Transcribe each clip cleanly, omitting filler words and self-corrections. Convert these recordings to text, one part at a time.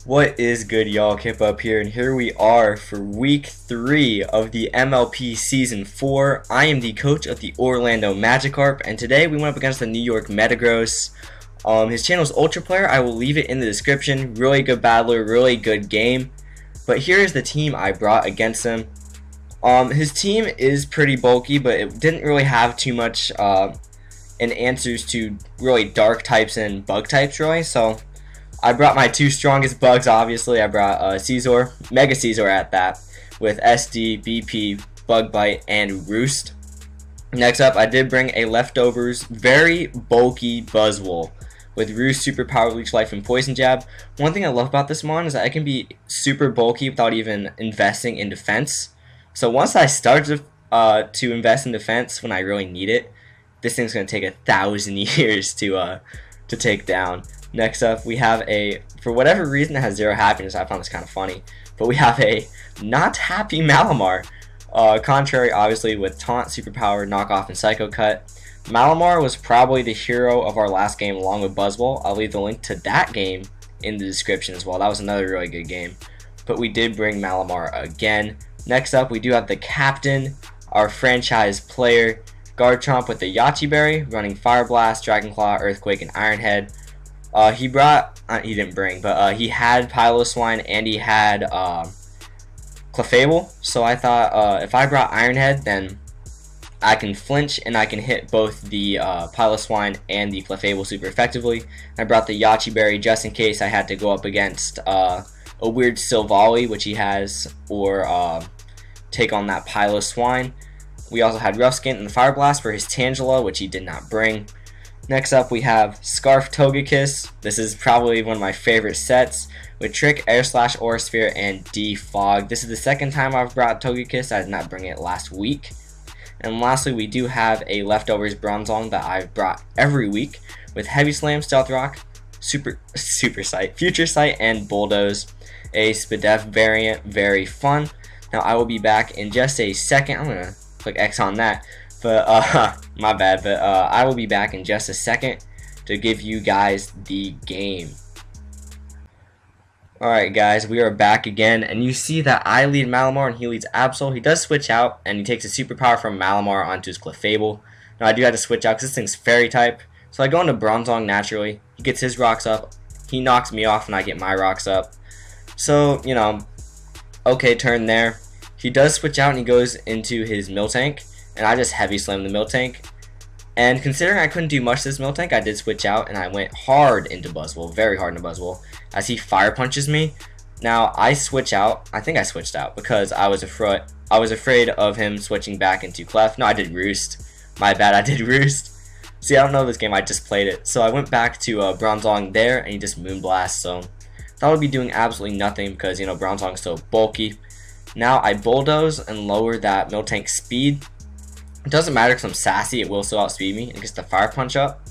What is good, y'all? Kip up here, and here we are for week 3 of the MLP Season 4. I am the coach of the Orlando Magikarp, and today we went up against the New York Metagross. His channel is Ultra Player. I will leave it in the description. Really good battler, really good game. But here's the team I brought against him. His team is pretty bulky, but it didn't really have too much in answers to really dark types and bug types, really. So I brought my two strongest bugs, obviously. I brought Caesar, Mega Caesar at that, with SD, BP, Bug Bite, and Roost. Next up, I did bring a Leftovers, very bulky Buzzwole, with Roost, Super Power, Leech Life, and Poison Jab. One thing I love about this mon is that I can be super bulky without even investing in defense. So once I start to invest in defense when I really need it, this thing's going to take 1,000 years to take down. Next up, we have a, for whatever reason, it has 0 happiness. I found this kind of funny. But we have a not happy Malamar. Contrary, obviously, with Taunt, Superpower, Knockoff, and Psycho Cut. Malamar was probably the hero of our last game along with Buzzwole. I'll leave the link to that game in the description as well. That was another really good game. But we did bring Malamar again. Next up, we do have the captain, our franchise player, Garchomp with the Yachi Berry, running Fire Blast, Dragon Claw, Earthquake, and Iron Head. He brought, he didn't bring, but he had Piloswine and he had Clefable. So I thought if I brought Iron Head, then I can flinch and I can hit both the Piloswine and the Clefable super effectively. I brought the Yachi Berry just in case I had to go up against a weird Silvally, which he has, or take on that Piloswine. We also had Rough Skin and the Fire Blast for his Tangela, which he did not bring. Next up, we have Scarf Togekiss. This is probably one of my favorite sets with Trick, Air Slash, Aura Sphere, and Defog. This is the second time I've brought Togekiss. I did not bring it last week. And lastly, we do have a Leftovers Bronzong that I've brought every week with Heavy Slam, Stealth Rock, Super Sight, Future Sight, and Bulldoze. A Spadef variant, very fun. Now I will be back in just a second. I'm gonna click X on that. But my bad, but I will be back in just a second to give you guys the game. Alright guys, we are back again, and you see that I lead Malamar and he leads Absol. He does switch out, and he takes a superpower from Malamar onto his Clefable. Now I do have to switch out because this thing's Fairy type. So I go into Bronzong naturally. He gets his rocks up. He knocks me off and I get my rocks up. So, you know, okay turn there. He does switch out and he goes into his Miltank. And I just heavy slammed the Miltank. And considering I couldn't do much to this Miltank, I did switch out and I went hard into Buzzwole, very hard into Buzzwole, as he fire punches me. Now I switch out. I think I switched out because I was afraid of him switching back into Clef. No, I did Roost. My bad, I did Roost. See, I don't know this game. I just played it. So I went back to Bronzong there, and he just Moonblast. So that would be doing absolutely nothing because, you know, Bronzong's so bulky. Now I Bulldoze and lower that Miltank speed. It doesn't matter because I'm sassy, it will still outspeed me and gets the Fire Punch up.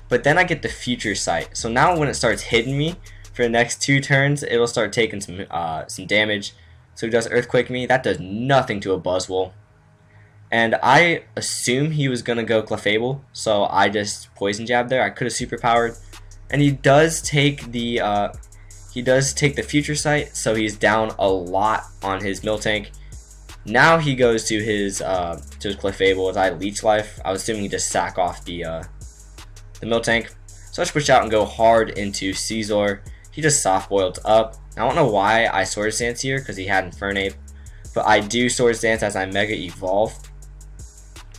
But then I get the Future Sight. So now when it starts hitting me for the next 2 turns, it'll start taking some damage. So he does Earthquake me. That does nothing to a Buzzwole. And I assume he was going to go Clefable, so I just Poison Jab there. I could have superpowered. And he does take the Future Sight, so he's down a lot on his Miltank. Now he goes to his Clefable as I Leech Life. I was assuming he just sack off the Miltank. So I switch out and go hard into Caesar. He just soft boiled up. I don't know why I Swords Dance here because he had Infernape, but I do Swords Dance as I Mega Evolve.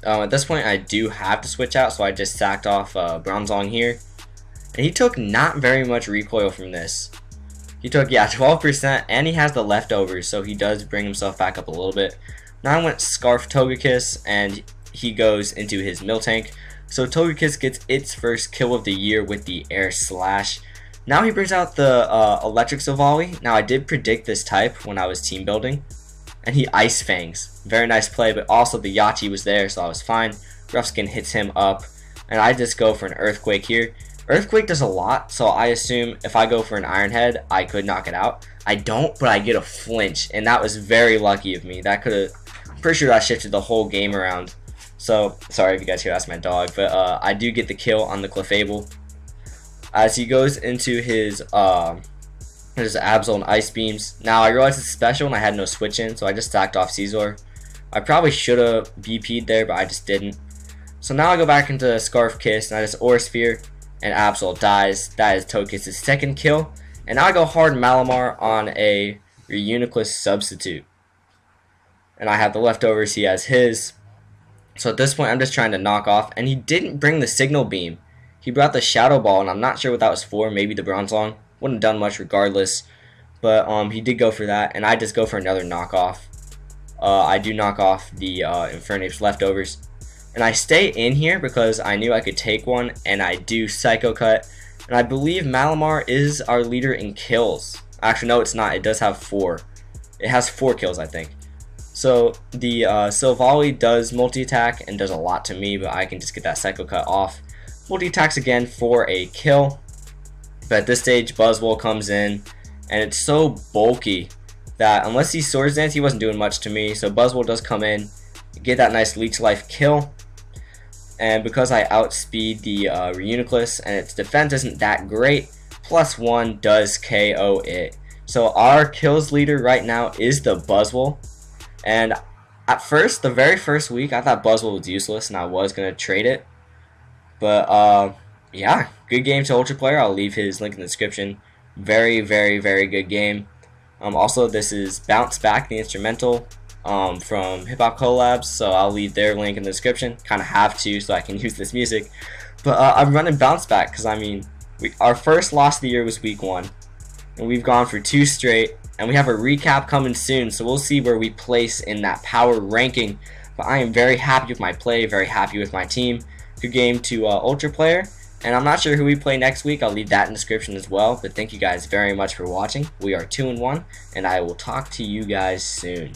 At this point I do have to switch out, so I just sacked off Bronzong here. And he took not very much recoil from this. He took, yeah, 12%, and he has the Leftovers, so he does bring himself back up a little bit. Now I went Scarf Togekiss, and he goes into his Miltank. So Togekiss gets its first kill of the year with the Air Slash. Now he brings out the Electric Silvally. Now I did predict this type when I was team building, and he Ice Fangs. Very nice play, but also the Yachi was there, so I was fine. Rough Skin hits him up, and I just go for an Earthquake here. Earthquake does a lot, so I assume if I go for an Iron Head, I could knock it out. I don't, but I get a flinch, and that was very lucky of me. That could have, I'm pretty sure that shifted the whole game around. So, sorry if you guys hear that's my dog, but I do get the kill on the Clefable. As he goes into his There's Absol and Ice Beams. Now I realized it's special and I had no switch in, so I just stacked off Caesar. I probably should have VP'd there, but I just didn't. So now I go back into Scarf Kiss and I just Aura Sphere, and Absol dies. That is Togekiss' second kill. And now I go hard Malamar on a Reuniclus substitute. And I have the leftovers, he has his. So at this point I'm just trying to knock off, and he didn't bring the Signal Beam. He brought the Shadow Ball, and I'm not sure what that was for, maybe the Bronzong. Wouldn't have done much regardless, but he did go for that, and I just go for another knockoff. I do knock off the Infernape's leftovers, and I stay in here because I knew I could take one, and I do Psycho Cut, and I believe Malamar is our leader in kills. Actually, no, it's not. It does have 4. It has 4 kills, I think. So the Silvally does multi-attack and does a lot to me, but I can just get that Psycho Cut off. Multi-attacks again for a kill. But at this stage, Buzzwole comes in, and it's so bulky that unless he Swords Dance, he wasn't doing much to me. So Buzzwole does come in, get that nice Leech Life kill. And because I outspeed the Reuniclus, and its defense isn't that great, +1 does KO it. So our kills leader right now is the Buzzwole. And at first, the very first week, I thought Buzzwole was useless, and I was going to trade it. But, yeah, good game to Ultra Player. I'll leave his link in the description. Very, very, very good game. Also, this is Bounce Back, the instrumental from HipHopCollabs, so I'll leave their link in the description. Kind of have to, so I can use this music. But I'm running Bounce Back because, I mean, our first loss of the year was week 1, and we've gone for 2 straight, and we have a recap coming soon, so we'll see where we place in that power ranking. But I am very happy with my play, very happy with my team. Good game to Ultra Player. And I'm not sure who we play next week. I'll leave that in the description as well. But thank you guys very much for watching. We are 2-1, and I will talk to you guys soon.